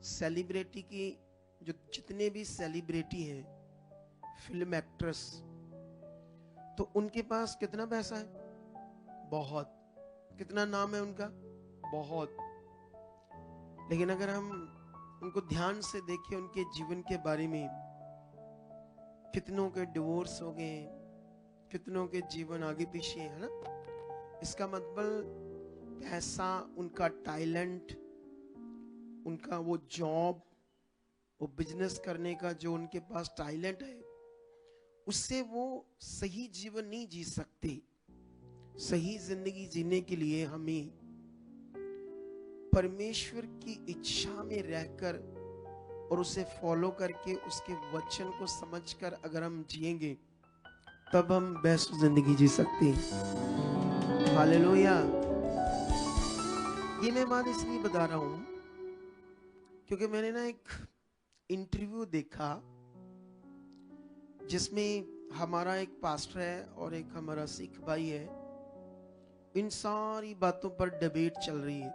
Celebrity की, जो जितने भी सेलिब्रिटी हैं, फिल्म एक्ट्रेस, तो उनके पास कितना पैसा है? बहुत। कितना नाम है उनका? बहुत। लेकिन अगर हम उनको ध्यान से देखें, उनके जीवन के बारे में, कितनों के डिवोर्स हो गए, कितनों के जीवन आगे पीछे है ना। इसका मतलब पैसा, उनका टैलेंट, उनका वो जॉब, वो बिजनेस करने का जो उनके पास टैलेंट है, उससे वो सही जीवन नहीं जी सकते। सही जिंदगी जीने के लिए हमें परमेश्वर की इच्छा में रहकर और उसे फॉलो करके, उसके वचन को समझकर अगर हम जिएंगे, तब हम बेस्ट जिंदगी जी सकते हैं। हालेलुया। ये मैं बात इसलिए बता रहा हूं क्योंकि मैंने ना एक इंटरव्यू देखा जिसमें हमारा एक पास्टर है और एक हमारा सिख भाई है। इन सारी बातों पर डिबेट चल रही है।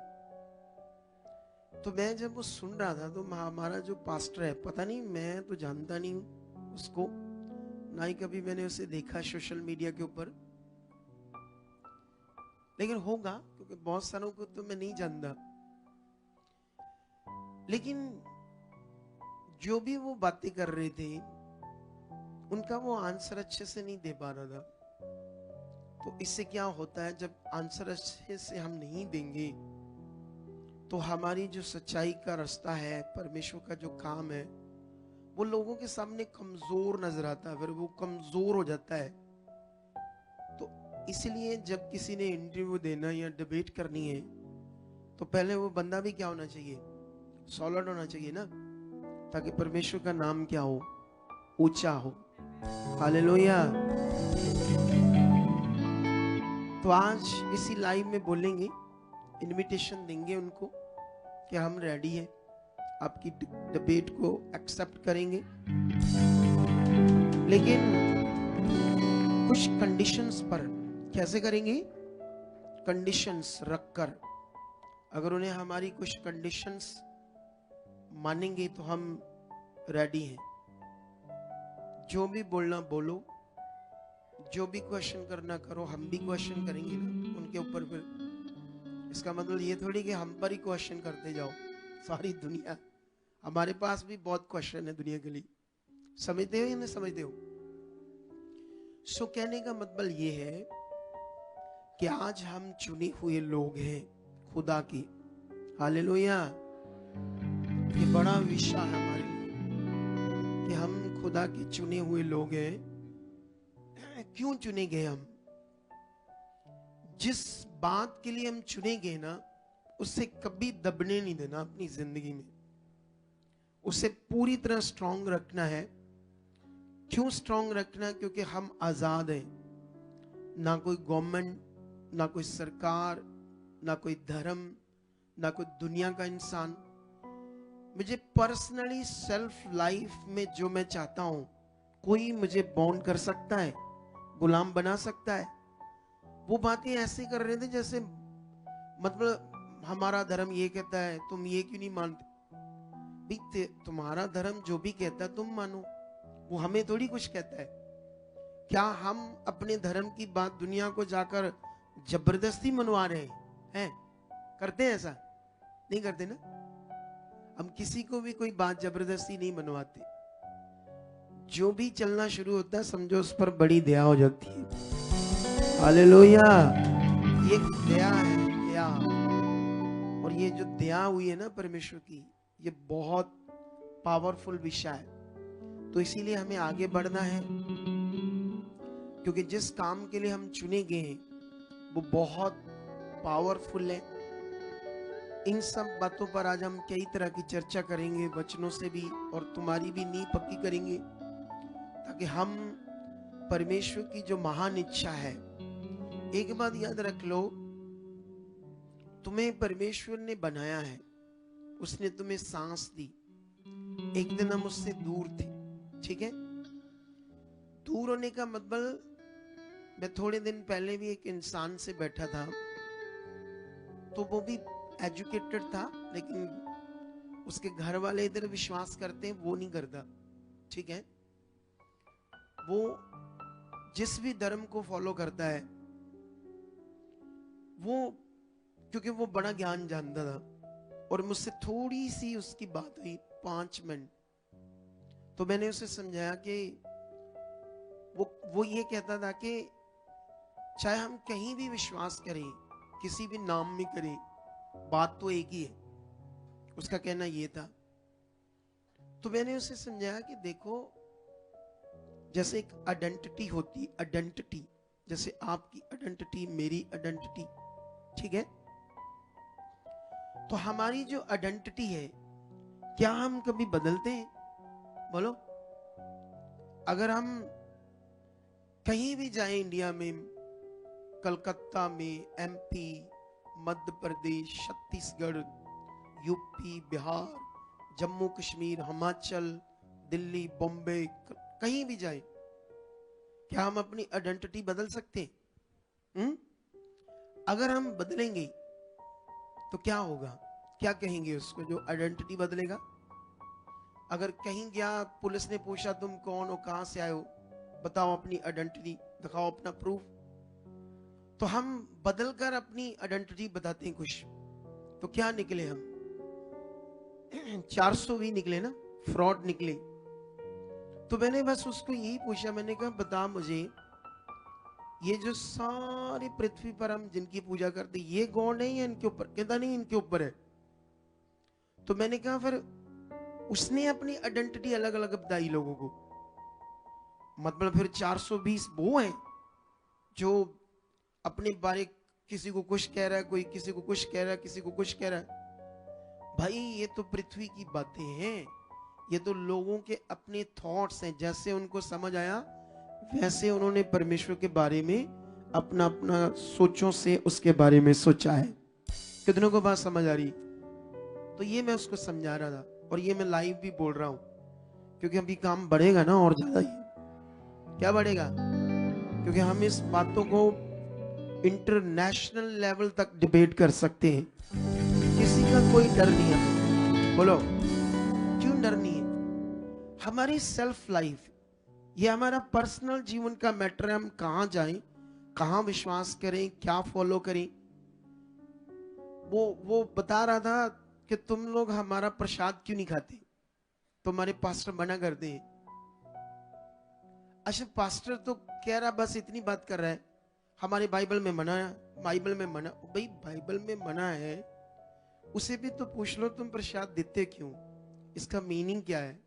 तो मैं जब वो सुन रहा था तो हमारा जो पास्टर है, पता नहीं, मैं तो जानता नहीं हूं उसको, ना ही कभी मैंने उसे देखा सोशल मीडिया के ऊपर, लेकिन होगा क्योंकि बहुत सारों को तो मैं नहीं जानता। लेकिन जो भी वो बातें कर रहे थे, उनका वो आंसर अच्छे से नहीं दे पा रहा था। तो इससे क्या होता है, जब आंसर अच्छे से हम नहीं देंगे तो हमारी जो सच्चाई का रास्ता है, परमेश्वर का जो काम है, वो लोगों के सामने कमजोर नजर आता है, फिर वो कमजोर हो जाता है। तो इसलिए जब किसी ने इंटरव्यू देना या डिबेट करनी है, तो पहले वो बंदा भी क्या होना चाहिए? सॉलिड होना चाहिए ना, ताकि परमेश्वर का नाम क्या हो? ऊंचा हो। हालेलुया। तो आज इसी लाइव में बोलेंगे, इनविटेशन देंगे उनको कि हम रेडी हैं, आपकी डिबेट को एक्सेप्ट करेंगे, लेकिन कुछ कंडीशंस पर। कैसे करेंगे? कंडीशंस रखकर। अगर उन्हें हमारी कुछ कंडीशंस मानेंगे तो हम रेडी हैं। जो भी बोलना बोलो, जो भी क्वेश्चन करना करो, हम भी क्वेश्चन करेंगे ना उनके ऊपर। फिर इसका मतलब ये थोड़ी कि हम पर ही क्वेश्चन करते जाओ सारी दुनिया। हमारे पास भी बहुत क्वेश्चन है दुनिया के लिए। समझते हो या नहीं समझते हो? सो कहने का मतलब ये है कि आज हम चुने हुए लोग हैं खुदा की। हालेलुया। ये बड़ा विषय है हमारे लिए कि हम खुदा के चुने हुए लोग हैं। क्यों चुने गए हम? जिस बात के लिए हम चुने गए ना, उससे कभी दबने नहीं देना अपनी जिंदगी में। उसे पूरी तरह स्ट्रांग रखना है। क्यों स्ट्रांग रखना? क्योंकि हम आजाद हैं। ना कोई गवर्नमेंट, ना कोई सरकार, ना कोई धर्म, ना कोई दुनिया का इंसान मुझे पर्सनली सेल्फ लाइफ में जो मैं चाहता हूं, कोई मुझे बाउंड कर सकता है, गुलाम बना सकता है? वो बातें ऐसे कर रहे थे जैसे मतलब हमारा धर्म ये कहता है, तुम ये क्यों नहीं मानते? भी तुम्हारा धर्म जो भी कहता है तुम मानो, वो हमें थोड़ी कुछ कहता है। क्या हम अपने धर्म की बात दुनिया को जाकर जबरदस्ती मनवा रहे हैं? करते हैं ऐसा? नहीं करते ना। हम किसी को भी कोई बात जबरदस्ती नहीं मनवाते। जो भी चलना शुरू होता है, समझो उस पर बड़ी दया हो जाती है। हालेलुया। ये दया है, दया। और ये जो दया हुई है ना परमेश्वर की, ये बहुत पावरफुल विषय है। तो इसीलिए हमें आगे बढ़ना है, क्योंकि जिस काम के लिए हम चुने गए हैं वो बहुत पावरफुल है। इन सब बातों पर आज हम कई तरह की चर्चा करेंगे, वचनों से भी, और तुम्हारी भी नींव पक्की करेंगे, ताकि हम परमेश्वर की जो महान इच्छा है। एक बात याद रख लो, तुम्हें परमेश्वर ने बनाया है, उसने तुम्हें सांस दी। एक दिन हम उससे दूर थे, ठीक है? दूर होने का मतलब, मैं थोड़े दिन पहले भी एक इंसान से बैठा था, तो वो भी एजुकेटेड था, लेकिन उसके घर वाले इधर विश्वास करते हैं, वो नहीं करता, ठीक है। वो जिस भी धर्म को फॉलो करता है, वो क्योंकि वो बड़ा ज्ञान जानता था, और मुझसे थोड़ी सी उसकी बात हुई 5 मिनट, तो मैंने उसे समझाया कि वो ये कहता था कि चाहे हम कहीं भी विश्वास करें, किसी भी नाम में करें, बात तो एक ही है। उसका कहना ये था। तो मैंने उसे समझाया कि देखो, जैसे एक आइडेंटिटी होती, आइडेंटिटी जैसे आपकी आइडेंटिटी, मेरी आइडेंटिटी, ठीक है। तो हमारी जो आइडेंटिटी है, क्या हम कभी बदलते हैं? बोलो। अगर हम कहीं भी जाएं इंडिया में, कलकत्ता में, एमपी, मध्य प्रदेश, छत्तीसगढ़, यूपी, बिहार, जम्मू कश्मीर, हिमाचल, दिल्ली, बॉम्बे, कहीं भी जाए, क्या हम अपनी आइडेंटिटी बदल सकते हैं? अगर हम बदलेंगे तो क्या होगा? क्या कहेंगे उसको जो आइडेंटिटी बदलेगा? अगर कहीं गया, पुलिस ने पूछा तुम कौन हो, कहां से आए हो, बताओ अपनी आइडेंटिटी, दिखाओ अपना प्रूफ, तो हम बदलकर अपनी आइडेंटिटी बताते हैं कुछ, तो क्या निकले हम? 400 भी निकले ना, फ्रॉड निकले। तो मैंने बस उसको यही पूछा, मैंने कहा बता मुझे, ये जो सारी पृथ्वी पर हम जिनकी पूजा करते, ये गॉड है या इनके ऊपर? कहता नहीं, इनके ऊपर है। तो मैंने कहा फिर उसने अपनी आइडेंटिटी अलग अलग बताई लोगों को, मतलब फिर 420 वो हैं जो अपने बारे, किसी को कुछ कह रहा है, कोई किसी को कुछ कह रहा है, किसी को कुछ कह रहा है। भाई ये तो पृथ्वी की बातें हैं, ये तो लोगों के अपने थॉट्स हैं, जैसे उनको समझ आया वैसे उन्होंने परमेश्वर के बारे में अपना अपना सोचों से उसके बारे में सोचा है। कितनों को बात समझ आ रही? तो ये मैं उसको समझा रहा था, और ये मैं लाइव भी बोल रहा हूं, क्योंकि अभी काम बढ़ेगा ना, और ज्यादा ही। क्या बढ़ेगा? क्योंकि हम इस बातों को इंटरनेशनल लेवल तक डिबेट कर सकते हैं, किसी का कोई डर नहीं है। बोलो, क्यों डर नहीं है? हमारी सेल्फ लाइफ, ये हमारा पर्सनल जीवन का मैटर है। हम कहां जाएं, कहां विश्वास करें, क्या फॉलो करें। वो बता रहा था कि तुम लोग हमारा प्रसाद क्यों नहीं खाते, तुम्हारे पास्टर मना करते हैं। अच्छा, पास्टर तो कह रहा, बस इतनी बात कर रहा है, हमारे बाइबल में मना है, बाइबल में मना। भाई बाइबल में मना है, उसे भी तो पूछ लो तुम प्रसाद देते क्यों, इसका मीनिंग क्या है?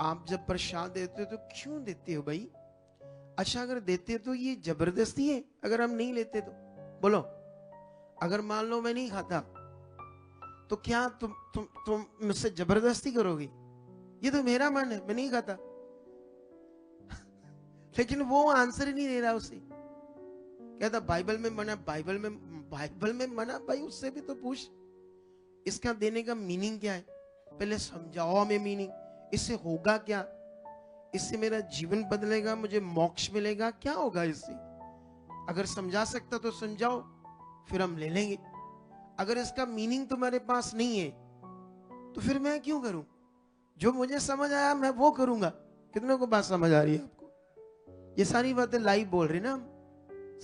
आप जब प्रसाद देते हो तो क्यों देते हो भाई? अच्छा, अगर देते तो ये जबरदस्ती है, अगर हम नहीं लेते तो? बोलो, अगर मान लो मैं नहीं खाता, तो क्या तुम मुझसे जबरदस्ती करोगे? ये तो मेरा मन है, मैं नहीं खाता। लेकिन वो आंसर ही नहीं दे रहा उसे, कहता बाइबल में मना, बाइबल में मना। भाई उससे भी तो पूछ, इसका देने का मीनिंग क्या है? पहले समझाओ हमें मीनिंग, इससे होगा क्या? इससे मेरा जीवन बदलेगा, मुझे मोक्ष मिलेगा, क्या होगा इससे? अगर समझा सकता तो समझाओ, फिर हम ले लेंगे। अगर इसका मीनिंग तुम्हारे पास नहीं है तो फिर मैं क्यों करूं? जो मुझे समझ आया मैं वो करूंगा। कितनों को बात समझ आ रही है आपको? ये सारी बातें लाइव बोल रहे ना,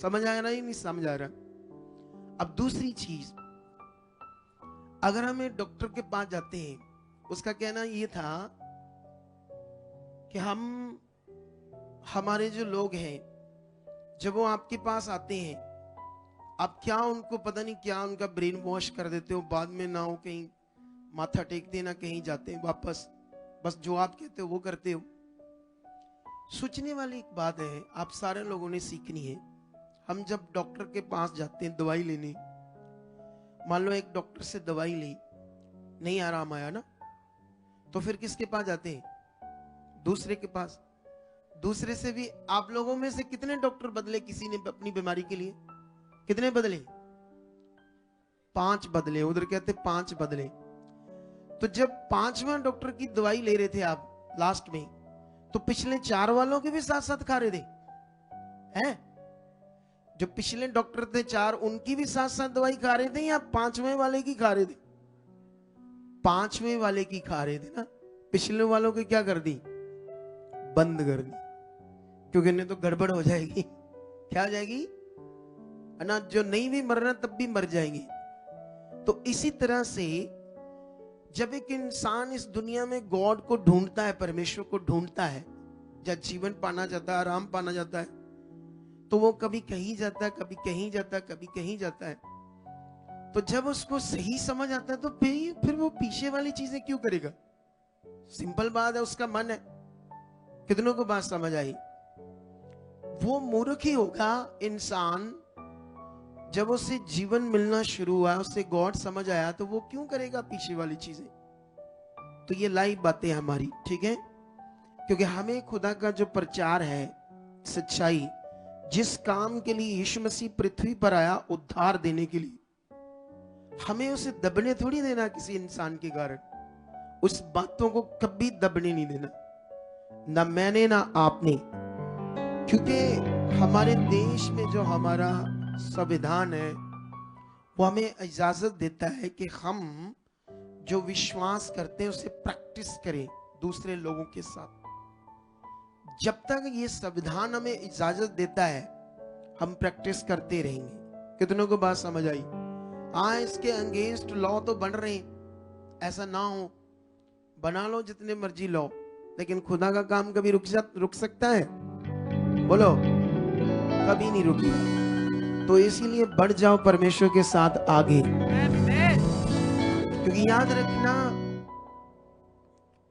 समझ आ रहा है नहीं समझ आ रहा? अब दूसरी चीज, अगर हम एक डॉक्टर के पास जाते हैं, उसका कहना ये था कि हमारे जो लोग हैं, जब वो आपके पास आते हैं, आप क्या उनको पता नहीं क्या उनका ब्रेन वॉश कर देते हो, बाद में ना हो कहीं माथा टेक देना, कहीं जाते हैं वापस, बस जो आप कहते हो वो करते हो। सोचने वाली एक बात है, आप सारे लोगों ने सीखनी है। हम जब डॉक्टर के पास जाते हैं दवाई लेने, मान लो एक डॉक्टर से दवाई ली, नहीं आराम आया ना, तो फिर किसके पास जाते हैं? दूसरे के पास। दूसरे से भी आप लोगों में से कितने डॉक्टर बदले किसी ने अपनी बीमारी के लिए? कितने बदले? 5 बदले। उधर कहते 5 बदले। तो जब 5वां डॉक्टर की दवाई ले रहे थे आप लास्ट में, तो पिछले 4 वालों के भी साथ साथ खा रहे थे हैं? जो पिछले डॉक्टर थे 4, उनकी भी साथ साथ दवाई खा रहे थे या 5वें वाले की खा रहे थे? 5वें वाले की खा रहे थे ना, पिछले वालों की क्या कर दी, बंद कर दी, क्योंकि नहीं तो गड़बड़ हो जाएगी। क्या हो जाएगी, अनाज जो नहीं भी मरना तब भी मर जाएंगे। तो इसी तरह से जब एक इंसान इस दुनिया में गॉड को ढूंढता है, परमेश्वर को ढूंढता है, जब जीवन पाना चाहता है, आराम पाना चाहता है, तो वो कभी कहीं जाता है, कभी कहीं जाता है, कभी कहीं जाता है। तो जब उसको सही समझ आता है तो फिर वो पीछे वाली चीजें क्यों करेगा। सिंपल बात है, उसका मन है। कितनों को बात समझ आई। वो मूर्ख ही होगा इंसान, जब उसे जीवन मिलना शुरू हुआ, उसे गॉड समझ आया, तो वो क्यों करेगा पीछे वाली चीजें। तो ये लाइव बातें हमारी, ठीक है, क्योंकि हमें खुदा का जो प्रचार है, सच्चाई, जिस काम के लिए यीशु मसीह पृथ्वी पर आया, उद्धार देने के लिए, हमें उसे दबने थोड़ी देना किसी इंसान के कारण। उस बातों को कभी दबने नहीं देना, ना मैंने ना आपने। क्योंकि हमारे देश में जो हमारा संविधान है, वो हमें इजाजत देता है कि हम जो विश्वास करते हैं उसे प्रैक्टिस करें दूसरे लोगों के साथ। जब तक ये संविधान हमें इजाजत देता है, हम प्रैक्टिस करते रहेंगे। कितनों को बात समझ आई। हाँ, इसके अगेंस्ट लॉ तो बन रहे हैं, ऐसा ना हो, बना लो जितने मर्जी लॉ, लेकिन खुदा का काम कभी रुक सकता है, बोलो, कभी नहीं रुकेगा। तो इसीलिए बढ़ जाओ परमेश्वर के साथ आगे, क्योंकि याद रखना,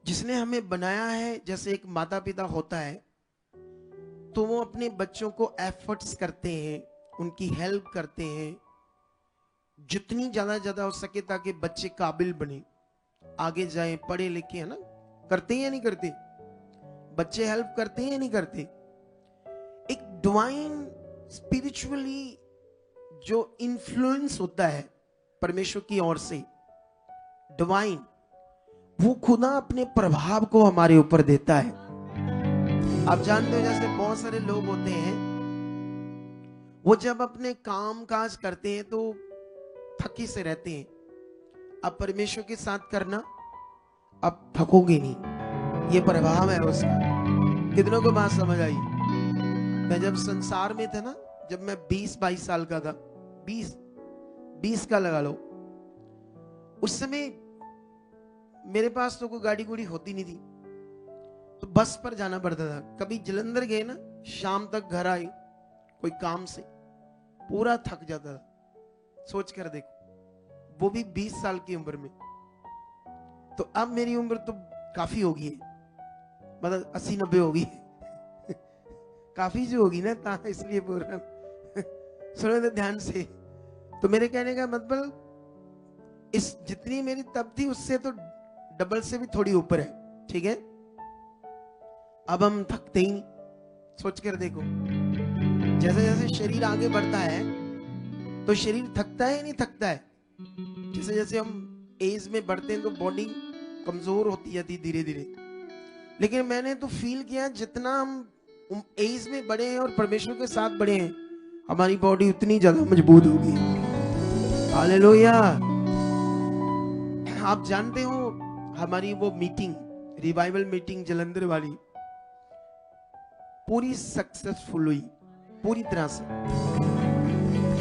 जिसने हमें बनाया है, जैसे एक माता पिता होता है, तो वो अपने बच्चों को एफर्ट्स करते हैं, उनकी हेल्प करते हैं, जितनी ज्यादा हो सके, ताकि बच्चे काबिल बने, आगे जाए, पढ़े लिखे, है ना। करते हैं या नहीं करते, बच्चे हेल्प करते हैं या नहीं करते। एक डिवाइन स्पिरिचुअली जो इन्फ्लुएंस होता है परमेश्वर की ओर से, डिवाइन, वो खुदा अपने प्रभाव को हमारे ऊपर देता है। आप जानते हो, जैसे बहुत सारे लोग होते हैं, वो जब अपने काम काज करते हैं तो थकी से रहते हैं। अब परमेश्वर के साथ करना, अब थकोगे नहीं, ये प्रभाव है उसका। कितनों को बात समझ आई। मैं जब संसार में था ना, जब मैं 20-22 साल का था, 20 का लगा लो, उस समय मेरे पास तो कोई गाड़ी गुड़ी होती नहीं थी, तो बस पर जाना पड़ता था। कभी जलंधर गए ना, शाम तक घर आए कोई काम से, पूरा थक जाता था। सोच कर देखो, वो भी 20 साल की उम्र में। तो अब मेरी उम्र तो काफी होगी है, मतलब 80-90 होगी काफी जो होगी ना, इसलिए बोल रहा हूं सुनो तो ध्यान से। तो मेरे कहने का मतलब, इस जितनी मेरी तब थी उससे तो डबल से भी थोड़ी ऊपर है, ठीक है। अब हम थकते ही, सोच कर देखो, जैसे जैसे शरीर आगे बढ़ता है तो शरीर थकता है या नहीं थकता है। जैसे जैसे हम एज में बढ़ते हैं तो बॉडी कमजोर होती जाती है धीरे धीरे। लेकिन मैंने तो फील किया, जितना हम एज में बढ़े हैं और परमेश्वर के साथ बढ़े हैं, हमारी बॉडी उतनी ज्यादा मजबूत होगी। हालेलुया। आप जानते हो, हमारी वो मीटिंग, रिवाइवल मीटिंग जलंधर वाली, पूरी सक्सेसफुल हुई, पूरी तरह से।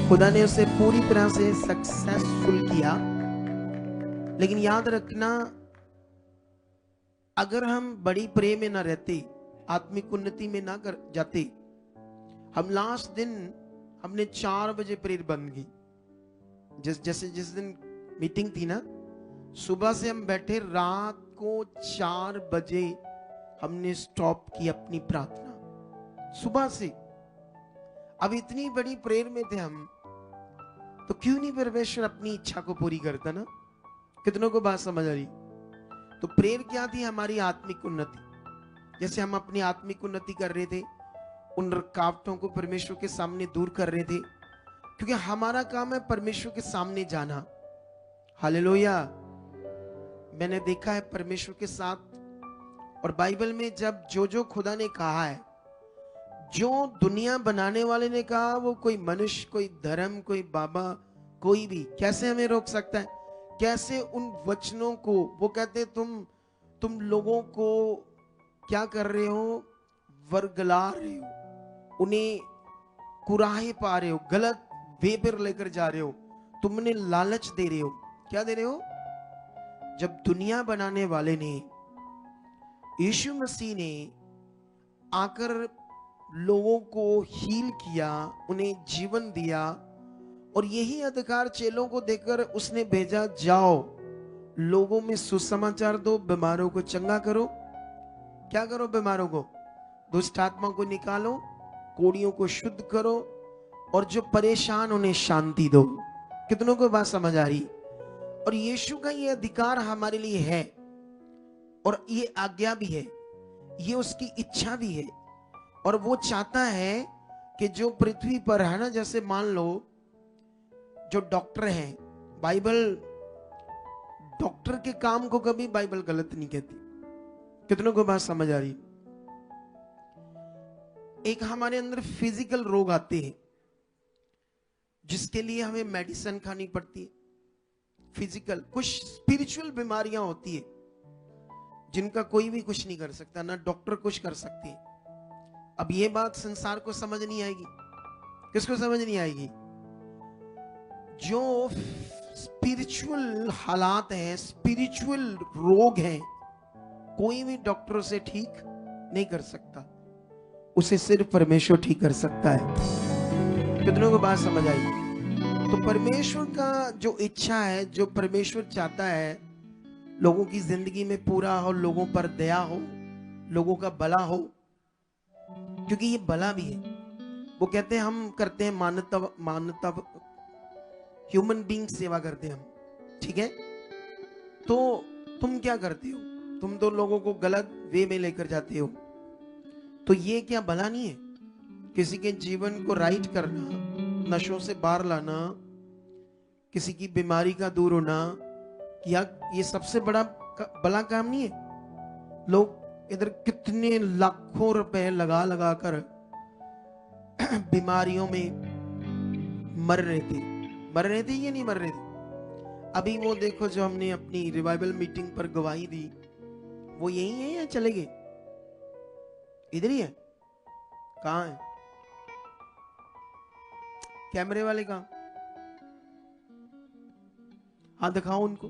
खुदा ने उसे पूरी तरह से सक्सेसफुल किया। लेकिन याद रखना, अगर हम बड़ी प्रे में ना रहते, आत्मिक उन्नति में ना कर जाते, हम लास्ट दिन हमने 4 बजे प्रेयर बंद की। जैसे जिस दिन मीटिंग थी ना, सुबह से हम बैठे, रात को 4 बजे हमने स्टॉप की अपनी प्रार्थना, सुबह से। अब इतनी बड़ी प्रेयर में थे हम, तो क्यों नहीं परमेश्वर अपनी इच्छा को पूरी करता ना। कितनों को बात समझ आ रही। तो प्रेयर क्या थी, हमारी आत्मिक उन्नति। जैसे हम अपनी आत्मिक उन्नति कर रहे थे, उन रुकावटों को परमेश्वर के सामने दूर कर रहे थे, क्योंकि हमारा काम है परमेश्वर के सामने जाना। हालेलुया। मैंने देखा है परमेश्वर के साथ, और बाइबल में जब जो खुदा ने कहा है, जो दुनिया बनाने वाले ने कहा, वो कोई मनुष्य, कोई धर्म, कोई बाबा, कोई भी कैसे हमें रोक सकता है। कैसे उन वचनों को, वो कहते तुम लोगों को क्या कर रहे हो, वर्गला रहे हो, उन्हें कुराहे पा रहे हो, गलत वे पर लेकर जा रहे हो, तुमने लालच दे रहे हो। क्या दे रहे हो? जब दुनिया बनाने वाले ने, यीशु मसीह ने आकर लोगों को हील किया, उन्हें जीवन दिया, और यही अधिकार चेलों को देकर उसने भेजा, जाओ लोगों में सुसमाचार दो, बीमारों को चंगा करो। क्या करो? बीमारों को, दुष्ट आत्मा को निकालो, कोढ़ियों को शुद्ध करो, और जो परेशान उन्हें शांति दो। कितनों को बात समझ आ रही? और यीशु का ये अधिकार हमारे लिए है, और ये आज्ञा भी है, ये उसकी इच्छा भी है। और वो चाहता है कि जो पृथ्वी पर है ना, जैसे मान लो जो डॉक्टर हैं, बाइबल डॉक्टर के काम को कभी बाइबल गलत नहीं कहती। कितनों को बात समझ आ रही? एक हमारे अंदर फिजिकल रोग आते हैं जिसके लिए हमें मेडिसिन खानी पड़ती है, फिजिकल। कुछ स्पिरिचुअल बीमारियां होती है जिनका कोई भी कुछ नहीं कर सकता, ना डॉक्टर कुछ कर सकते हैं। अब ये बात संसार को समझ नहीं आएगी। किसको समझ नहीं आएगी? जो स्पिरिचुअल हालात हैं, स्पिरिचुअल रोग हैं, कोई भी डॉक्टर उसे ठीक नहीं कर सकता, उसे सिर्फ परमेश्वर ठीक कर सकता है। कितनों को बात समझ आई? तो परमेश्वर का जो इच्छा है, जो परमेश्वर चाहता है, लोगों की जिंदगी में पूरा हो, लोगों पर दया हो, लोगों का भला हो, क्योंकि ये भला भी है। वो कहते हैं हम करते हैं मानवता ह्यूमन बीइंग सेवा करते हैं हम, ठीक है? तो तुम क्या करते हो? तुम तो लोगों को गलत वे में लेकर जाते हो। तो ये क्या भला नहीं है? किसी के जीवन को राइट करना, नशों से बाहर लाना, किसी की बीमारी का दूर होना, क्या ये सबसे बड़ा भला काम नहीं है? लोग इधर कितने लाखों रुपए लगा लगा कर बीमारियों में मर रहे थे या नहीं मर रहे थे? अभी वो देखो, जो हमने अपनी रिवाइवल मीटिंग पर गवाही दी, वो यही है या चले गए? इधर ही है? कहां है कैमरे वाले? कहां? हाँ, दिखाओ उनको।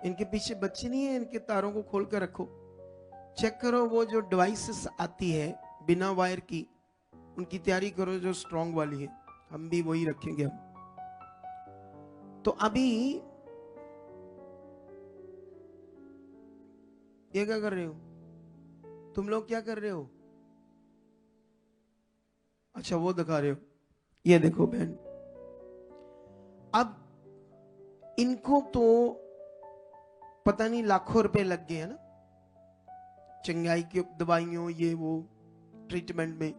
इनके पीछे बच्चे नहीं है, इनके तारों को खोल कर रखो। चेक करो वो जो डिवाइसेस आती है बिना वायर की, उनकी तैयारी करो जो स्ट्रॉन्ग वाली है। हम भी वही रखेंगे हम। तो अभी ये क्या कर रहे हो तुम लोग? क्या कर रहे हो? अच्छा, वो दिखा रहे हो। ये देखो बहन, अब इनको तो पता नहीं लाखों रुपए लग गए हैं ना, चंगाई की दवाइयों, ये वो ट्रीटमेंट में।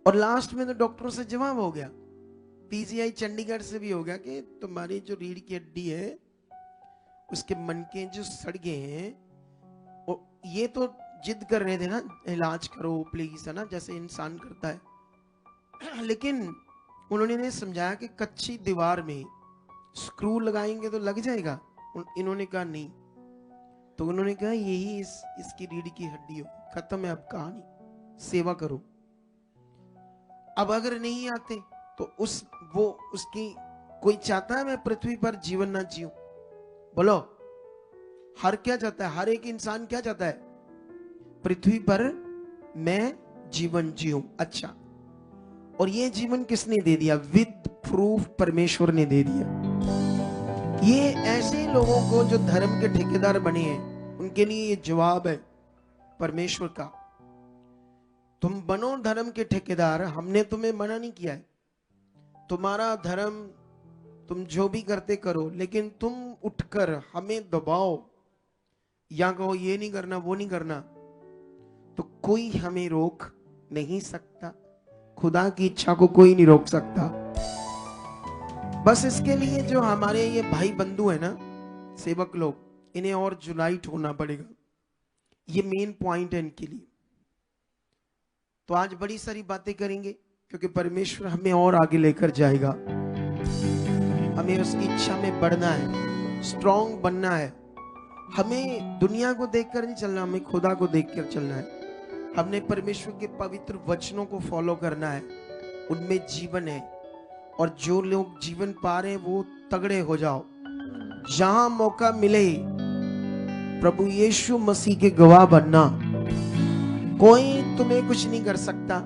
और लास्ट में तो डॉक्टरों से जवाब हो गया, पीजीआई चंडीगढ़ से भी हो गया कि तुम्हारी जो रीढ़ की हड्डी है, उसके मनके जो सड़ गए हैं, और ये तो जिद कर रहे थे ना, इलाज करो प्लीज, है ना, जैसे इंसान करता है। लेकिन उन्होंने ने समझाया कि कच्ची दीवार में स्क्रू लगाएंगे तो लग जाएगा। इन्होंने कहा नहीं, तो उन्होंने कहा यही इसकी रीढ़ की हड्डी हो, खत्म है अब कहानी, सेवा करो। अब अगर नहीं आते तो उसकी कोई चाहता है मैं पृथ्वी पर जीवन ना जीऊं? बोलो, हर क्या चाहता है? हर एक इंसान क्या चाहता है? पृथ्वी पर मैं जीवन जीऊं। अच्छा, और ये जीवन किसने दे दिया? विद प्रूफ परमेश्वर ने दे दिया। ये ऐसे लोगों को जो धर्म के ठेकेदार बने हैं, उनके लिए ये जवाब है परमेश्वर का, तुम बनो धर्म के ठेकेदार। हमने तुम्हें मना नहीं किया है, तुम्हारा धर्म तुम जो भी करते करो, लेकिन तुम उठकर हमें दबाओ या कहो ये नहीं करना वो नहीं करना, तो कोई हमें रोक नहीं सकता। खुदा की इच्छा को कोई नहीं रोक सकता। बस इसके लिए जो हमारे ये भाई बंधु है ना, सेवक लोग, इन्हें और जुलाइट होना पड़ेगा। ये मेन पॉइंट है इनके लिए। तो आज बड़ी सारी बातें करेंगे क्योंकि परमेश्वर हमें और आगे लेकर जाएगा। हमें उसकी इच्छा में बढ़ना है, स्ट्रांग बनना है। हमें दुनिया को देखकर नहीं चलना, हमें खुदा को देखकर चलना है। हमने परमेश्वर के पवित्र वचनों को फॉलो करना है, उनमें जीवन है। और जो लोग जीवन पा रहे हैं वो तगड़े हो जाओ। जहां मौका मिले प्रभु यीशु मसीह के गवाह बनना। कोई तुम्हें कुछ नहीं कर सकता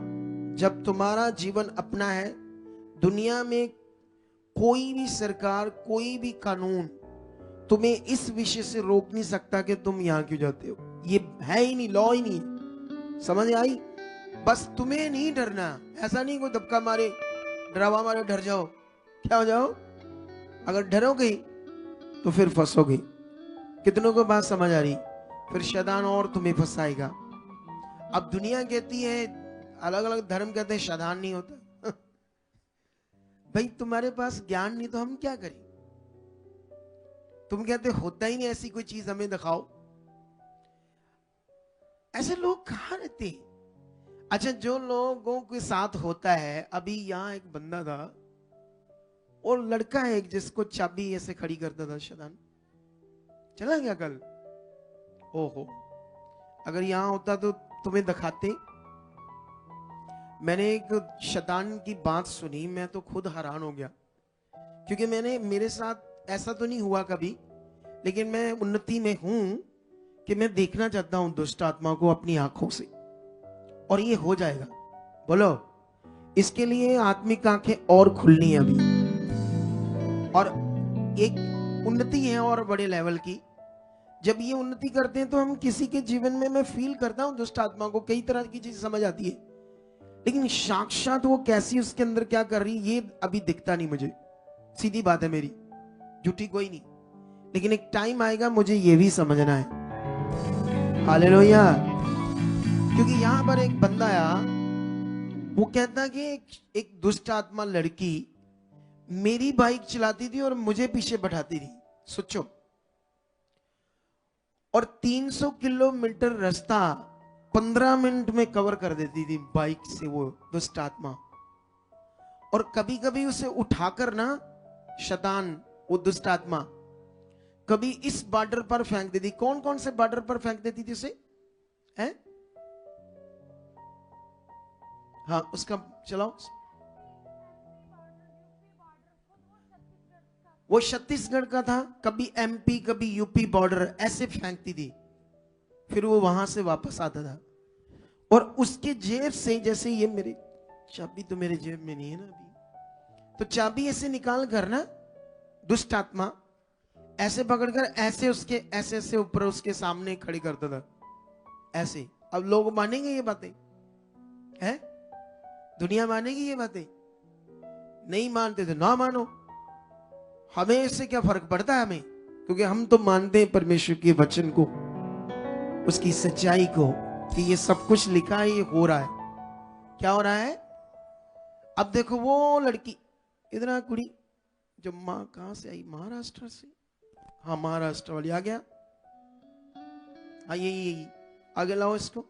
जब तुम्हारा जीवन अपना है। दुनिया में कोई भी सरकार, कोई भी कानून तुम्हें इस विषय से रोक नहीं सकता कि तुम यहां क्यों जाते हो। ये है ही नहीं, लॉ ही नहीं है। समझ आई? बस तुम्हें नहीं डरना। ऐसा नहीं कोई धक्का मारे, डरावा मारे डर जाओ, क्या हो जाओ। अगर डरोगे तो फिर फंसोगे। कितनों को बात समझ आ रही? फिर शैतान और तुम्हें फंसाएगा। अब दुनिया कहती है, अलग अलग धर्म कहते हैं शैतान नहीं होता। भाई तुम्हारे पास ज्ञान नहीं तो हम क्या करें? तुम कहते होता ही नहीं, ऐसी कोई चीज हमें दिखाओ। ऐसे लोग कहां रहते हैं? अच्छा, जो लोगों के साथ होता है, अभी यहां एक बंदा था और लड़का है एक जिसको चाबी ऐसे खड़ी करता था शैतान। चला गया कल। ओहो, अगर यहां होता तो तुम्हें दिखाते। मैंने एक शैतान की बात सुनी, मैं तो खुद हैरान हो गया क्योंकि मेरे साथ ऐसा तो नहीं हुआ कभी, लेकिन मैं उन्नति में हूं कि मैं देखना चाहता हूं दुष्ट आत्मा को अपनी आंखों से, और ये हो जाएगा। बोलो, इसके लिए आत्मिक आंखें और खुलनी है अभी, और एक उन्नति है और बड़े लेवल की। जब ये उन्नति करते हैं तो हम किसी के जीवन में, मैं फील करता हूं दुष्ट आत्मा को, कई तरह की चीज समझ आती है, लेकिन साक्षात वो कैसी उसके अंदर क्या कर रही ये अभी दिखता नहीं मुझे। सीधी बात है मेरी, झूठी कोई नहीं, लेकिन एक टाइम आएगा मुझे ये भी समझना है। हालेलुया। क्योंकि यहां पर एक बंदा आया, वो कहता कि एक दुष्ट आत्मा लड़की मेरी बाइक चलाती थी और मुझे पीछे बैठाती थी। सोचो, और 300 किलोमीटर रास्ता 15 मिनट में कवर कर देती थी बाइक से वो दुष्ट आत्मा। और कभी कभी उसे उठाकर ना शैतान, वो दुष्ट आत्मा, कभी इस बॉर्डर पर फेंक देती। कौन कौन से बॉर्डर पर फेंक देती थी उसे? है? हाँ, उसका चलाओ। वो छत्तीसगढ़ का था, कभी एमपी, कभी यूपी बॉर्डर, ऐसे फेंकती थी। फिर वो वहां से वापस आता था और उसके जेब से, जैसे ये मेरी चाबी तो मेरे जेब में नहीं है ना अभी, तो चाबी ऐसे निकाल कर ना दुष्ट आत्मा ऐसे पकड़कर ऐसे उसके ऐसे ऊपर उसके सामने खड़ी करता था ऐसे। अब लोग मानेंगे ये बातें? है? दुनिया मानेगी ये बातें? नहीं मानते तो ना मानो, हमें इससे क्या फर्क पड़ता है हमें, क्योंकि हम तो मानते हैं परमेश्वर के वचन को, उसकी सच्चाई को, कि ये सब कुछ लिखा है, ये हो रहा है। क्या हो रहा है? अब देखो वो लड़की, इधर कुड़ी जो माँ कहां से आई, महाराष्ट्र से। हाँ, महाराष्ट्र वाली आ गया। हाँ, यही आगे लाओ इसको।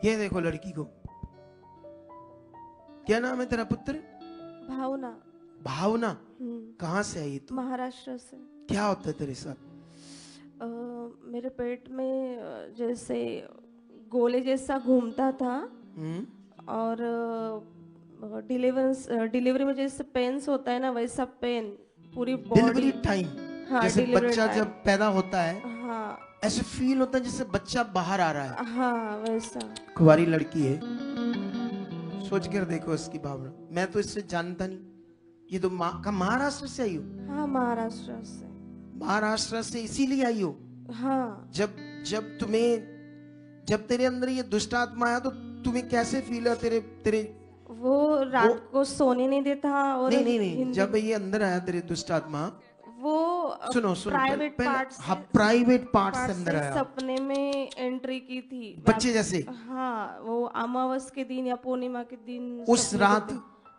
ये देखो लड़की को। क्या नाम है तेरा पुत्र? भावना। भावना? कहाँ से आई तू? महाराष्ट्र से। क्या होता है तेरे साथ? मेरे पेट में जैसे गोले जैसा घूमता था, और डिलीवरी में जैसे पेन्स होता है ना, वैसा पेन पूरी बॉडी। Delivery time? हाँ, जैसे बच्चा जब पैदा होता है, हाँ, ऐसे फील होता है जैसे बच्चा बाहर आ रहा है। हाँ, वैसा। कुंवारी लड़की है, सोच कर देखो इसकी भावना। मैं तो इससे जानता नहीं, ये तो महाराष्ट्र से आई हो? हाँ, महाराष्ट्र से। महाराष्ट्र से इसीलिए आई हो? हाँ। जब तेरे अंदर ये दुष्ट आत्मा आया तो तुम्हें कैसे फील है? तेरे वो रात को सोने नहीं देता। और नहीं, जब ये अंदर आया तेरे दुष्ट आत्मा, वो सुनो प्राइवेट पार्ट से अंदर आया। सपने में एंट्री की थी बच्चे जैसे। हाँ, वो अमावस के दिन या पूर्णिमा के दिन उस रात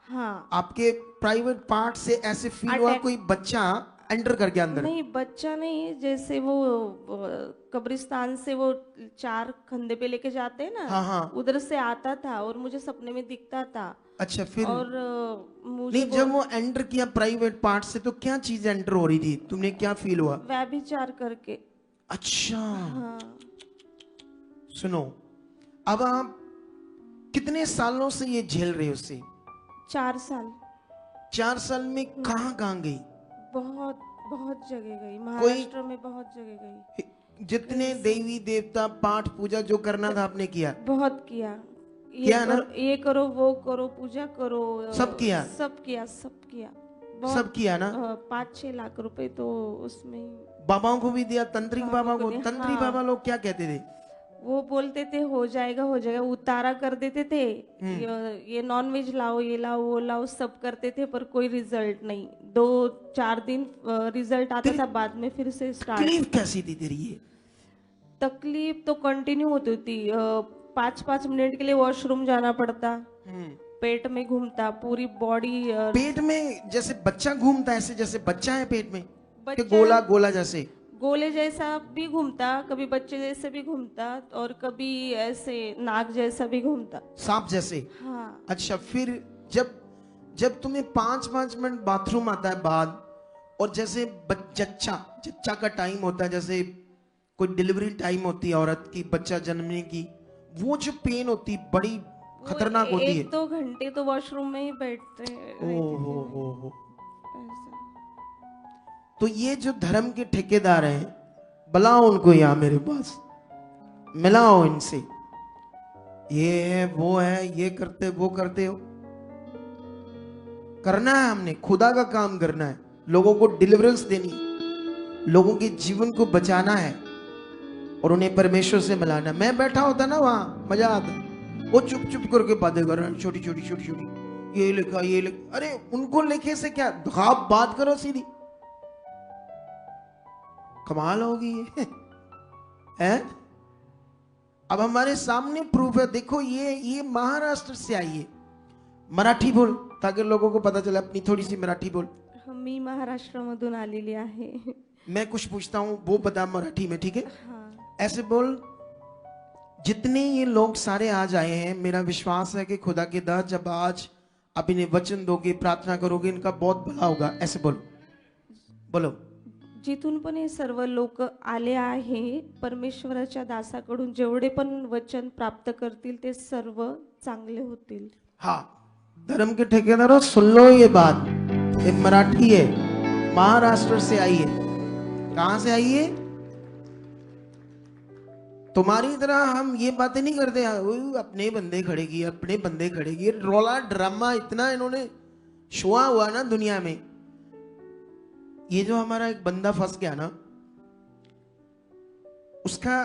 हाँ, आपके प्राइवेट पार्ट से ऐसे फील हुआ कोई बच्चा एंटर करके अंदर? नहीं, बच्चा नहीं, जैसे वो कब्रिस्तान से वो 4 कंधे पे लेके जाते हैं ना, हाँ हाँ। उधर से आता था और मुझे सपने में दिखता था। अच्छा, फिर और मुझे नहीं, जब वो एंटर किया प्राइवेट पार्ट से तो क्या चीज एंटर हो रही थी, तुमने क्या फील हुआ? व्यभिचार करके। अच्छा, हाँ, सुनो, अब आप कितने सालों से ये झेल रहे हो उससे? 4 साल। 4 साल में कहाँ कहाँ गई? बहुत बहुत जगह गई, महाराष्ट्र में बहुत जगह गई। जितने देवी देवता पाठ पूजा जो करना था आपने किया? बहुत किया। किया ना? ये करो, वो करो, पूजा करो, सब किया? सब किया, सब किया। सब किया ना? 5-6 लाख रुपए तो उसमें ही। बाबाओं को भी दिया? तंत्रिक बाबा को? ने, तंत्री हाँ। बाबा लोग क्या कहते थे? वो बोलते थे हो जाएगा, हो जाएगा, उतारा कर देते थे। ये नॉन वेज लाओ, ये लाओ, वो लाओ, सब करते थे, पर कोई रिजल्ट नहीं। 2-4 दिन रिजल्ट आता था, बाद में फिर से स्टार्ट। तकलीफ कैसी थी तेरी ये? तकलीफ तो कंटिन्यू होती थी। 5-5 मिनट के लिए वॉशरूम जाना पड़ता, पेट में घूमता, पूरी बॉडी। पेट में जैसे बच्चा घूमता है, ऐसे जैसे बच्चा है पेट में कि बच्चा- गोला गोला जैसे? गोले जैसा भी घूमता, कभी बच्चे जैसे भी घूमता, और कभी ऐसे नाग जैसा भी घूमता। सांप जैसे? हाँ। अच्छा, फिर जब जब तुम्हें 5-5 मिनट बाथरूम आता है बाद, और जैसे जच्चा का टाइम होता है, जैसे कोई डिलीवरी टाइम होती है औरत की, बच्चा जन्मने की, वो जो पेन होती बड़ी खतरनाक होती है। 1-2 घंटे तो वॉशरूम में ही बैठते हैं। हो। तो ये जो धर्म के ठेकेदार हैं, बुलाओ उनको यहाँ मेरे पास, मिलाओ इनसे। ये है, वो है, ये करते वो करते हो। करना है हमने, खुदा का काम करना है, लोगों को डिलीवरेंस देनी है, लोगों के जीवन को बचाना है और उन्हें परमेश्वर से मिलाना। मैं बैठा होता ना वहां, मजा आता। वो चुप चुप करके बातें कर रहे हैं, छोटी छोटी छोटी छोटी, ये लिखा ये लिखा। अरे उनको लिखे से क्या, आप बात करो सीधी। कमाल होगी ये है? अब हमारे सामने प्रूफ है, देखो ये महाराष्ट्र से आई है। मराठी बोल, ताकि लोगों को पता चले, अपनी थोडी सी मराठी बोल। मी महाराष्ट्रामधून आलेली आहे। मैं कुछ पूछता हूँ, वो बता मराठी में, ठीक है? हाँ। ऐसे बोल। जितने ये लोग सारे आज आए हैं, मेरा विश्वास है कि खुदा के दास जब आज आप इन्हें वचन दोगे, प्रार्थना करोगे, इनका बहुत भला होगा। ऐसे बोलो, बोलो। जिथून पण हे सर्व लोक आले आहे, परमेश्वराच्या दासाकडून जेवढे पण वचन प्राप्त करतील ते सर्व चांगले होतील। हाँ, धर्म के ठेकेदारों सुन लो ये बात। ये मराठी है, महाराष्ट्र से आई है। कहां से आई है? तुम्हारी तरह हम ये बातें नहीं करते, अपने बंदे खड़े किए, अपने बंदे खड़े किए। रोला ड्रामा इतना इन्होंने छुआ हुआ ना दुनिया में। ये जो हमारा एक बंदा फंस गया ना, उसका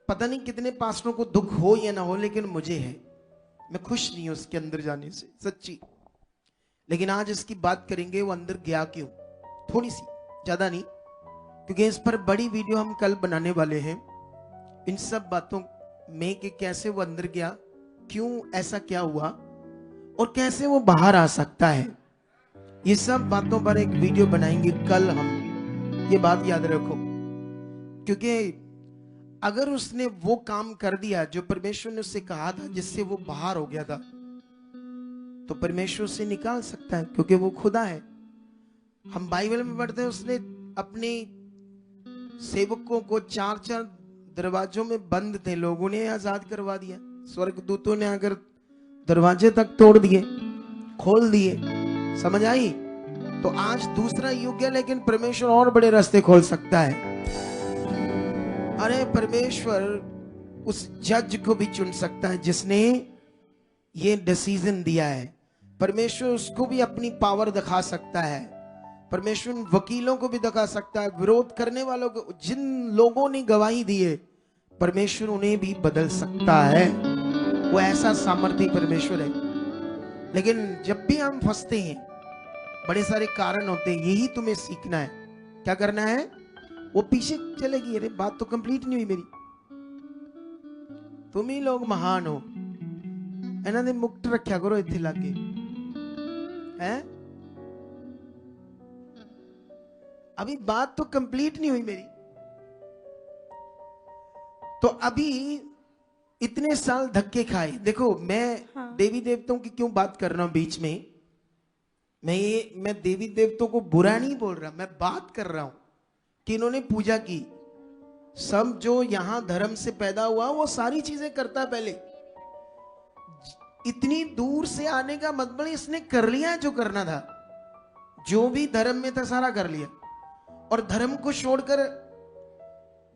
पता नहीं कितने पास्टरों को दुख हो या ना हो, लेकिन मुझे है। मैं खुश नहीं हूं उसके अंदर जाने से, सच्ची। लेकिन आज इसकी बात करेंगे, वो अंदर गया क्यों, थोड़ी सी, ज्यादा नहीं, क्योंकि इस पर बड़ी वीडियो हम कल बनाने वाले हैं। इन सब बातों में कि कैसे वो अंदर गया, क्यों ऐसा क्या हुआ, और कैसे वो बाहर आ सकता है। ये सब बातों पर एक वीडियो बनाएंगे कल हम, ये बात याद रखो। क्योंकि अगर उसने वो काम कर दिया जो परमेश्वर ने उससे कहा था, जिससे वो बाहर हो गया था, तो परमेश्वर से निकाल सकता है, क्योंकि वो खुदा है। हम बाइबल में पढ़ते हैं, उसने अपने सेवकों को 4-4 दरवाजों में बंद थे, लोगों ने आजाद करवा दिया। स्वर्गदूतों ने आकर दरवाजे तक तोड़ दिए, खोल दिए। समझ आई? तो आज दूसरा युग है, लेकिन परमेश्वर और बड़े रास्ते खोल सकता है। अरे परमेश्वर उस जज को भी चुन सकता है जिसने ये डिसीजन दिया है। परमेश्वर उसको भी अपनी पावर दिखा सकता है। परमेश्वर वकीलों को भी दिखा सकता है, विरोध करने वालों को, जिन लोगों ने गवाही दी है, परमेश्वर उन्हें भी बदल सकता है। वो ऐसा सामर्थ्य परमेश्वर है। लेकिन जब भी हम फंसते हैं, बड़े सारे कारण होते हैं, यही तुम्हें सीखना है। क्या करना है? वो पीछे चलेगी। अरे बात तो कंप्लीट नहीं हुई मेरी। तुम ही लोग महान हो। इन्हों ने मुक्त रखा करो इत्थे लागे है। अभी बात तो कंप्लीट नहीं हुई मेरी। तो अभी इतने साल धक्के खाए। देखो मैं हाँ। देवी देवताओं की क्यों बात कर रहा हूं बीच में। मैं देवी देवताओं को बुरा नहीं बोल रहा, मैं बात कर रहा हूं कि इन्होंने पूजा की। सब जो यहां धर्म से पैदा हुआ वो सारी चीजें करता पहले। इतनी दूर से आने का मतलब इसने कर लिया जो करना था, जो भी धर्म में था सारा कर लिया। और धर्म को छोड़कर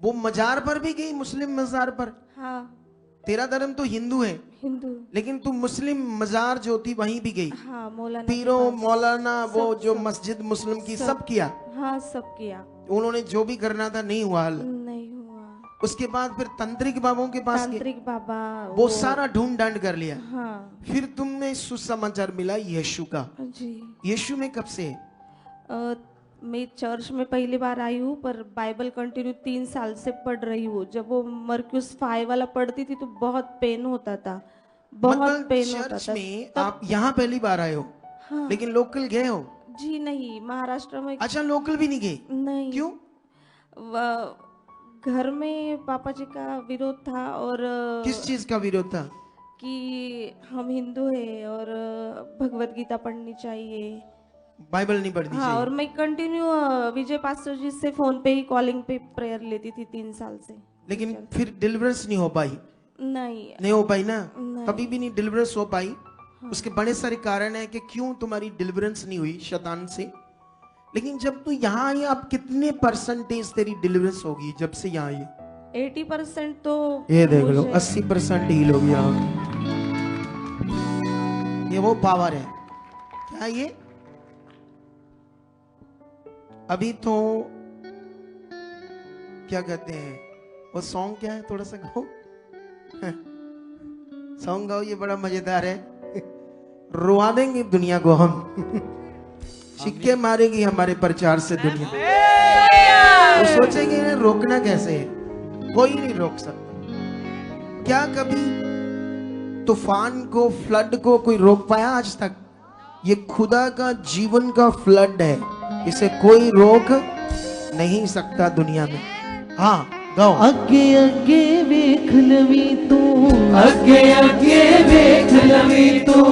वो मजार पर भी गई, मुस्लिम मजार पर। हाँ, तेरा धर्म तो हिंदू है, हिंदू। लेकिन तू मुस्लिम मजार जो थी वहीं भी गई। हाँ, मौलाना के पीरो पास। मौलाना वो सब- जो सब- मस्जिद मुस्लिम की सब- सब किया। हाँ, सब किया, उन्होंने जो भी करना था नहीं हुआ हल। नहीं हुआ। उसके बाद फिर तांत्रिक बाबों के पास गए, तांत्रिक बाबा वो सारा ढूंढ डांड कर लिया। हाँ फिर तुमने सुसमाचार मिला यीशु का। जी। यीशु में कब से है? मैं चर्च में पहली बार आई हूँ, पर बाइबल कंटिन्यू 3 साल से पढ़ रही हूँ। जब वो मर्क्यूस 5 वाला पढ़ती थी तो बहुत पेन होता था, बहुत मतलब पेन होता चर्च था। में आप यहाँ पहली बार आए हो, हाँ लेकिन लोकल गए हो? जी नहीं, महाराष्ट्र में अच्छा, लोकल भी नहीं गए? नहीं। क्यों? घर में पापा जी का विरोध था, और किस चीज का विरोध था? कि हम हिंदू है और भगवत गीता पढ़नी चाहिए। बाइबल नहीं पढ़नी हाँ, और चाहिए? मैं कंटिन्यू विजय पास्टर जी से फोन पे ही कॉलिंग पे प्रेयर लेती थी 3 साल से। लेकिन फिर डिलीवरेंस नहीं हो पाई? नहीं, नहीं हो पाई ना? नहीं। कभी भी नहीं डिलीवरेंस हो पाई। उसके बड़े सारे कारण है कि क्यों तुम्हारी डिलीवरेंस नहीं हुई शैतान से। लेकिन जब तू यहाँ आई, आप कितने परसेंटेज तेरी डिलीवरेंस होगी जब से यहाँ आई? 80% तो ये देख लो, मुझे- 80% हील हो गया। ये वो पावर है क्या ये? अभी तो क्या कहते हैं वो सॉन्ग, क्या है थोड़ा सा गाओ। सॉन्ग गाओ, ये बड़ा मजेदार है। रुआ देंगे दुनिया को हम। सिक्के मारेगी हमारे प्रचार से दुनिया। वो सोचेंगे इन्हें रोकना कैसे है, कोई नहीं रोक सकता। क्या कभी तूफान को, फ्लड को कोई रोक पाया आज तक? ये खुदा का जीवन का फ्लड है, इसे कोई रोक नहीं सकता दुनिया में। हाँ गाओ। अगे अगे वेख लवी तू, अगे अगे वेख लवी तू,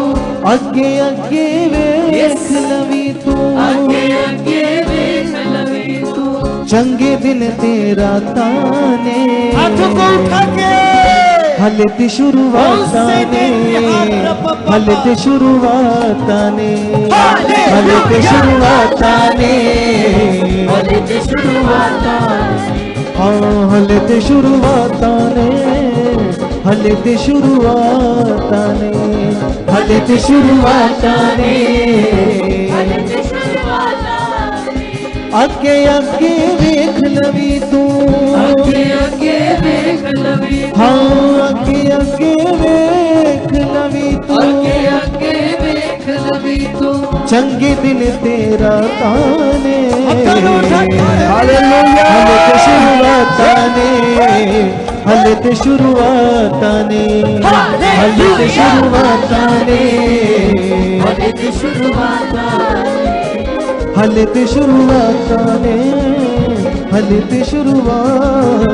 अगे अगे वेख लवी तू, अगे अगे वेख लवी तू। चंगे दिन तेरा ताने, हाथ को उठा के हलती शुरुआत ने, हलती शुरुआत ने, हलती शुरुआत ने, हलती शुरुआत ने, हाँ हलती शुरुआत ने, हलती शुरुआत ने, हलती शुरुआत ने, हलती शुरुआत ने। अगे अगे वेख लवी तू, अगे अगे वेख लवी, हाँ अगे अगे वेख लवी तू, अगे अगे वेख लवी तू। चंगे दिन तेरा ताने, हालेलुया, हलते शुरुआत ने, हलते शुरुआत ने, हलते शुरुआत ने, हलते शुरुआत ने, हलते शुरुआत ने, हलते शुरुआत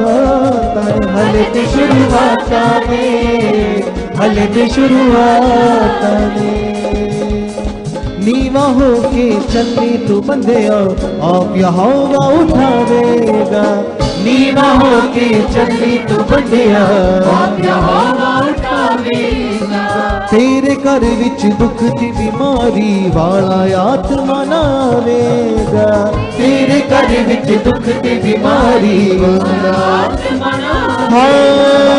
ने, हलते शुरुआत ने, हलते शुरुआत ने। नीवा होके चलनी तू बंदे आप यहोवा उठावेगा। नीवा होके चलनी तू बंदे आप यहोवा उठावेगा। तेरे घर विच दुख दी बीमारी वाला आत्मा नावेगा। तेरे घर विच दुख दी बीमारी वाला आत्मा नावेगा।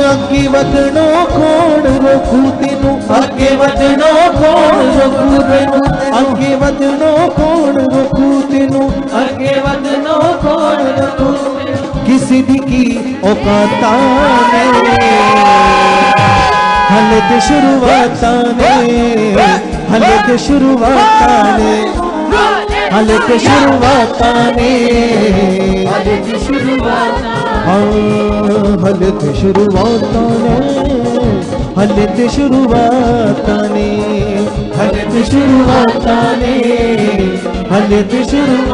अगे वधनो कौन रोकू तेनू, अगे वधनो कौन रोकू तेनू, अगे वधनो कौन रोकू तेनू, अगे वधनो कौन रोकू तेनू। किसी दी की औकात नहीं, हलते शुरुआत ने, हलते शुरुआत ने, हलते शुरुआत ने, हलते शुरुआत ने, हलते शुरुआत ने, हलते शुरुआत ने, हलते ते शुरुआताने हले ते शुरुआताने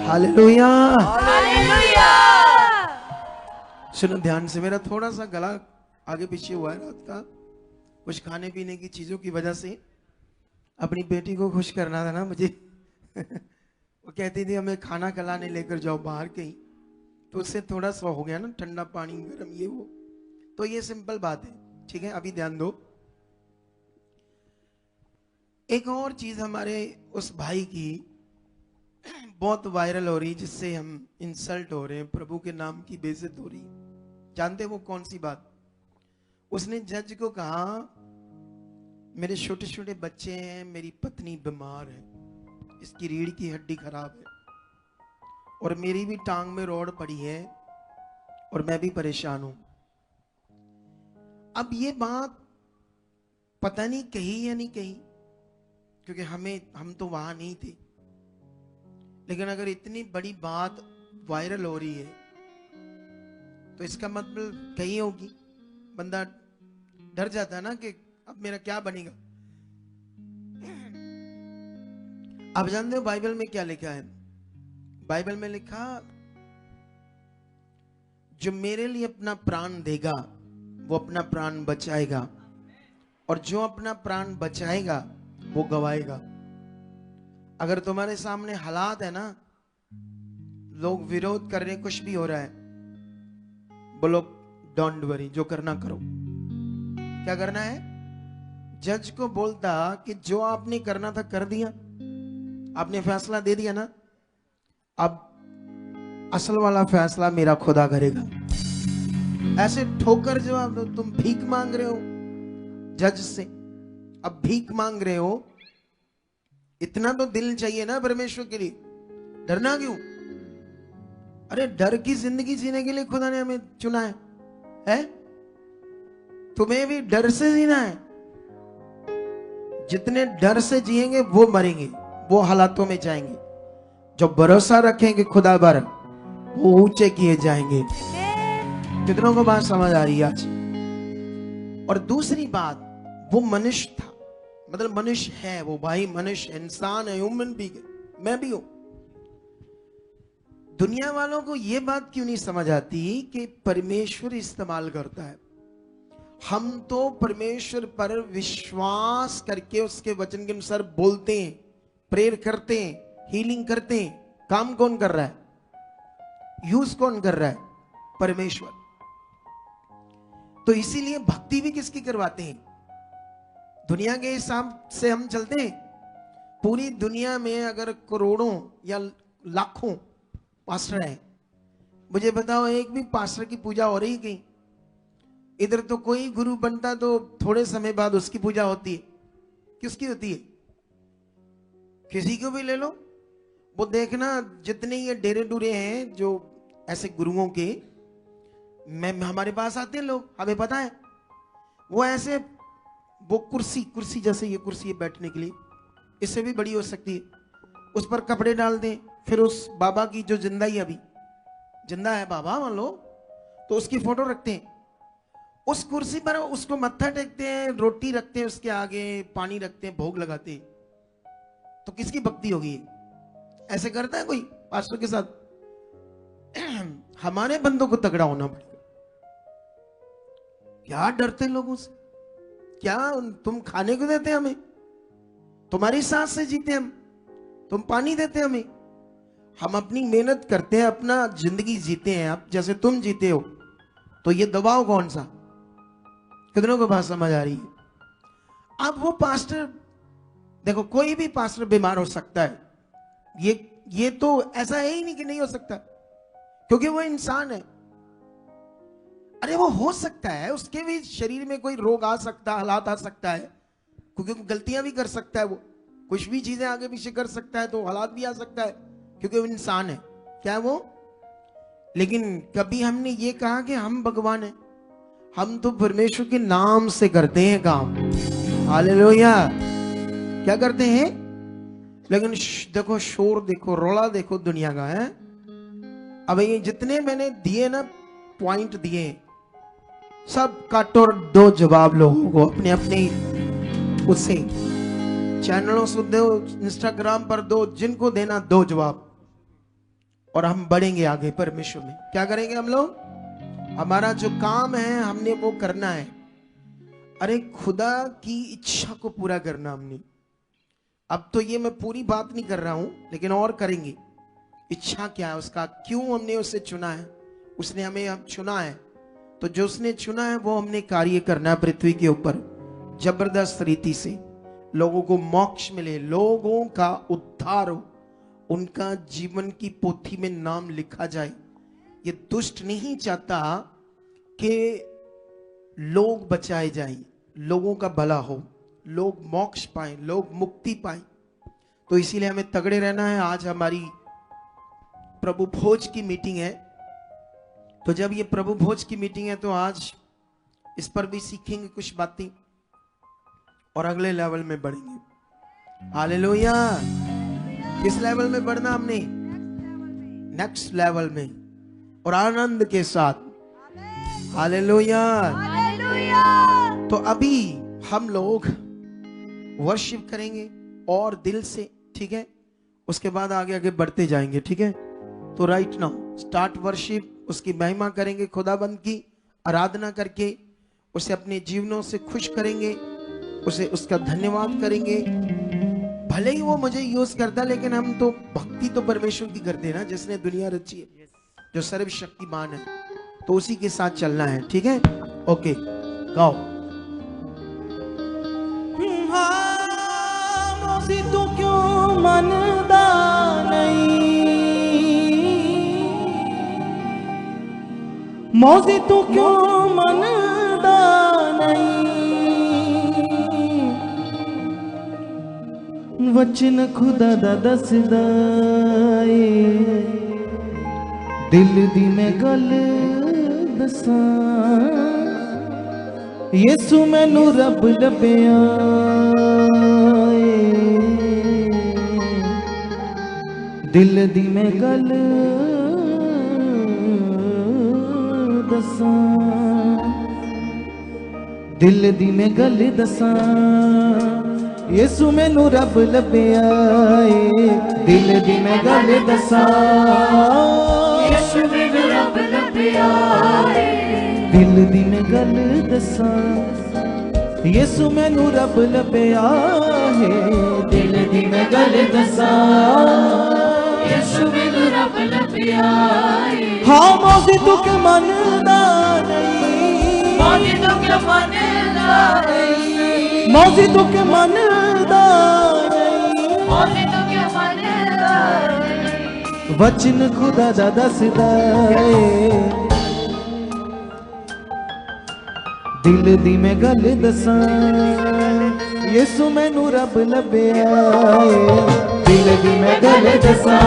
हालेलुया। सुनो ध्यान से, मेरा थोड़ा सा गला आगे पीछे हुआ है रात का, कुछ खाने पीने की चीजों की वजह से। अपनी बेटी को खुश करना था ना मुझे वो कहती थी हमें खाना खिलाने लेकर जाओ बाहर कहीं, तो उससे थोड़ा सा हो गया ना, ठंडा पानी गर्म ये वो। तो ये सिंपल बात है, ठीक है। अभी ध्यान दो, एक और चीज हमारे उस भाई की बहुत वायरल हो रही, जिससे हम इंसल्ट हो रहे हैं, प्रभु के नाम की बेइज्जत हो रही। जानते वो कौन सी बात? उसने जज को कहा मेरे छोटे छोटे बच्चे हैं, मेरी पत्नी बीमार है, इसकी रीढ़ की हड्डी खराब है, और मेरी भी टांग में रॉड पड़ी है, और मैं भी परेशान हूं। अब ये बात पता नहीं कही या नहीं कही, क्योंकि हम तो वहां नहीं थे, लेकिन अगर इतनी बड़ी बात वायरल हो रही है तो इसका मतलब कही होगी। बंदा डर जाता है ना कि अब मेरा क्या बनेगा। आप जानते हो बाइबल में क्या लिखा है? बाइबल में लिखा, जो मेरे लिए अपना प्राण देगा वो अपना प्राण बचाएगा, और जो अपना प्राण बचाएगा वो गवाएगा। अगर तुम्हारे सामने हालात है ना, लोग विरोध कर रहे, कुछ भी हो रहा है, बोलो डोंट वरी, जो करना करो। क्या करना है? जज को बोलता कि जो आपने करना था कर दिया, आपने फैसला दे दिया ना, अब असल वाला फैसला मेरा खुदा करेगा। ऐसे ठोकर जवाब दो। तुम भीख मांग रहे हो जज से, अब भीख मांग रहे हो, इतना तो दिल चाहिए ना परमेश्वर के लिए। डरना क्यों? अरे डर की जिंदगी जीने के लिए खुदा ने हमें चुना है? तुम्हें भी डर से जीना है। जितने डर से जिएंगे वो मरेंगे, वो हालातों में जाएंगे। जो भरोसा रखेंगे खुदा पर, वो ऊंचे किए जाएंगे। कितनों को बात समझ आ रही है आज? और दूसरी बात, वो मनुष्य था, मतलब मनुष्य है वो भाई, मनुष्य इंसान है, ह्यूमन बीइंग, मैं भी हूं। दुनिया वालों को यह बात क्यों नहीं समझ आती कि परमेश्वर इस्तेमाल करता है। हम तो परमेश्वर पर विश्वास करके उसके वचन के अनुसार बोलते हैं, प्रेयर करते हैं, हीलिंग करते हैं। काम कौन कर रहा है? यूज कौन कर रहा है? परमेश्वर। तो इसीलिए भक्ति भी किसकी करवाते हैं? दुनिया के हिसाब से हम चलते हैं। पूरी दुनिया में अगर करोड़ों या लाखों पास्टर हैं, मुझे बताओ एक भी पास्टर की पूजा हो रही कहीं? इधर तो कोई गुरु बनता तो थोड़े समय बाद उसकी पूजा होती है। किसकी होती है? किसी को भी ले लो, वो देखना जितने ये डेरे डूरे हैं जो ऐसे गुरुओं के, हमारे पास आते हैं लोग, हमें पता है, वो ऐसे, वो कुर्सी जैसे ये कुर्सी है बैठने के लिए, इससे भी बड़ी हो सकती है, उस पर कपड़े डाल दें, फिर उस बाबा की जो जिंदा ही अभी जिंदा है बाबा मान लो, तो उसकी फोटो रखते हैं, उस कुर्सी पर उसको मत्था टेकते हैं, रोटी रखते हैं उसके आगे, पानी रखते हैं, भोग लगाते हैं। तो किसकी भक्ति होगी? ऐसे करता है कोई पास्टर के साथ? हमारे बंदों को तगड़ा होना पड़ेगा। क्या डरते लोगों से? क्या तुम खाने को देते हमें? तुम्हारी सांस से जीते हम, तुम पानी देते हमें, हम अपनी मेहनत करते हैं, अपना जिंदगी जीते हैं। आप जैसे तुम जीते हो, तो ये दबाव कौन सा? कितनों को बात समझ आ रही है? अब वो पास्टर, देखो कोई भी पास्टर बीमार हो सकता है, ये तो ऐसा है ही नहीं कि नहीं हो सकता, क्योंकि वो इंसान है। अरे वो हो सकता है, उसके भी शरीर में कोई रोग आ सकता है, हालात आ सकता है, क्योंकि गलतियां भी कर सकता है, वो कुछ भी चीजें आगे पीछे कर सकता है, तो हालात भी आ सकता है, क्योंकि वो इंसान है। क्या है वो? लेकिन कभी हमने ये कहा कि हम भगवान हैं? हम तो परमेश्वर के नाम से करते हैं काम। हालेलुया। क्या करते हैं? लेकिन देखो शोर देखो, रोला देखो दुनिया का है। अब ये जितने मैंने दिए ना, पॉइंट दिए, सब काटो और दो जवाब लोगों को अपने अपने उससे चैनलों से दो, इंस्टाग्राम पर दो, जिनको देना दो जवाब, और हम बढ़ेंगे आगे परमेश्वर में। क्या करेंगे हम लोग? हमारा जो काम है हमने वो करना है। अरे खुदा की इच्छा को पूरा करना हमने। अब तो ये मैं पूरी बात नहीं कर रहा हूं, लेकिन और करेंगे। इच्छा क्या है उसका, क्यों हमने उसे चुना है? उसने हमें अब चुना है, तो जो उसने चुना है वो हमने कार्य करना है पृथ्वी के ऊपर जबरदस्त रीति से। लोगों को मोक्ष मिले, लोगों का उद्धार हो, उनका जीवन की पोथी में नाम लिखा जाए। ये दुष्ट नहीं चाहता कि लोग बचाए जाएं, लोगों का भला हो, लोग मोक्ष पाए, लोग मुक्ति पाए। तो इसीलिए हमें तगड़े रहना है। आज हमारी प्रभु भोज की मीटिंग है, तो जब ये प्रभु भोज की मीटिंग है तो आज इस पर भी सीखेंगे कुछ बातें और अगले लेवल में बढ़ेंगे। हालेलुया। किस लेवल में बढ़ना हमने? नेक्स्ट लेवल में, और आनंद के साथ। हालेलुया। तो अभी हम लोग वर्शिप करेंगे और दिल से, ठीक है? उसके बाद आगे आगे बढ़ते जाएंगे, ठीक है? तो राइट नाउ स्टार्ट वर्शिप। उसकी महिमा करेंगे, खुदाबंद की आराधना करके उसे अपने जीवनों से खुश करेंगे, उसे उसका धन्यवाद करेंगे। भले ही वो मुझे यूज करता, लेकिन हम तो भक्ति तो परमेश्वर की करते हैं ना, जिसने दुनिया रची है, जो सर्वशक्तिमान है, तो उसी के साथ चलना है, ठीक है? ओके, गाओ। मौसी तू क्यों मनदा नहीं, मौसी तू क्यों मनदा नहीं, वचन खुदा दा दसदा ए, दिल दी मैं गल दसां, यीशु मैनू रब लभ्या ए, दिल दी मैं गल दसां, दिल दी मैं गल दसां, यीशु मैनू रब लभ्या ए, दिल दी मैं गल दसां, यीशु मैनू रब लभ्या ए, दिल दी मैं गल दसां, यीशु मैनू रब लभ्या है, दिल दी मैं गल दसां, यीशु मैनू रब लभ्या है। हाँ मौसी तू के मनदा नहीं, मौसी तू के मनदा नहीं, मौसी तू के मनदा नहीं, मौसी तू के मनदा नहीं, वचन खुदा दा दसदा है, दिल दी मैं गल दसां, यीशु मैनू रब लभ्या ए, दिल दी मैं गल दसां,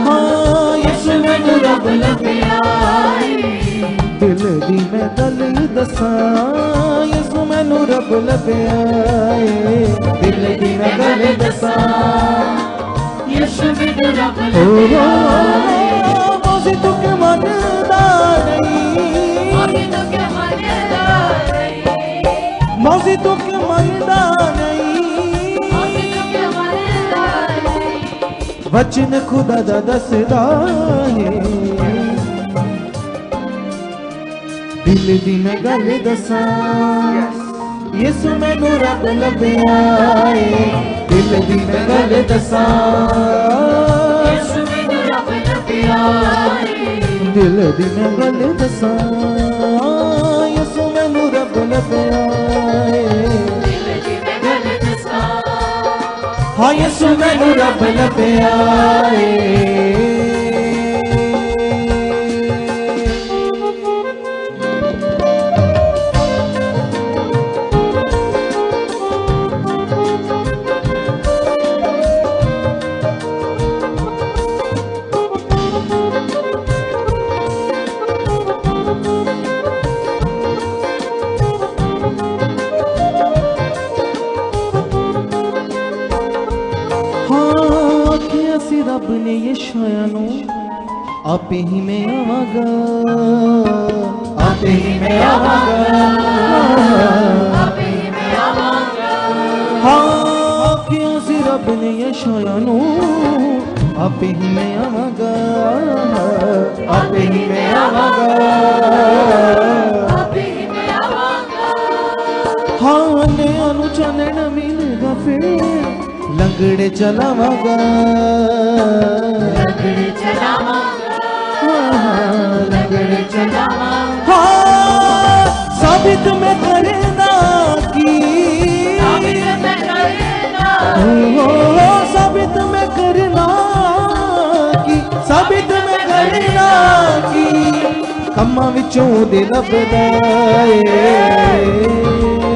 हाँ यीशु मैनू रब लभ्या ए, दिल दी मैं गल दसां, यीशु मैनू रब लभ्या ए, दिल दी मैं गल दसां, यीशु मैनू रब लभ्या ए, मौसी तू के मनदा नहीं, मौसी तू के मनदा नहीं, मौसी तू के मनदा नहीं, मौसी तू के मनदा नहीं, वचन खुदा दा दसदा है, दिल दी मैं गल दसां, यीशु मैनू रब लभ्या ए, दिल दी मैं गल दसां, यीशु मैनू रब लभ्या ए, दिल दी मैं गल दसां, यीशु मैनू रब लभ्या ए, दिल दी मैं गल दसां, हाँ यीशु मैनू रब लभ्या ए। रब ने यशाया नू आपे ही मैं आवागा, आपे आपे ही मैं आवांगा हाँ क्यों सी रब ने यशाया नू आपे ही मैं आवांगा आपे ही मैं आवांगा हाँ नया नू चानन मिलेगा फिर लंगड़े चलावांगा लंगड़े चलावांगा हाँ साबित मैं करना की साबित मैं करना की साबित मैं करना की कम्मां विचों दे लभदा ਏ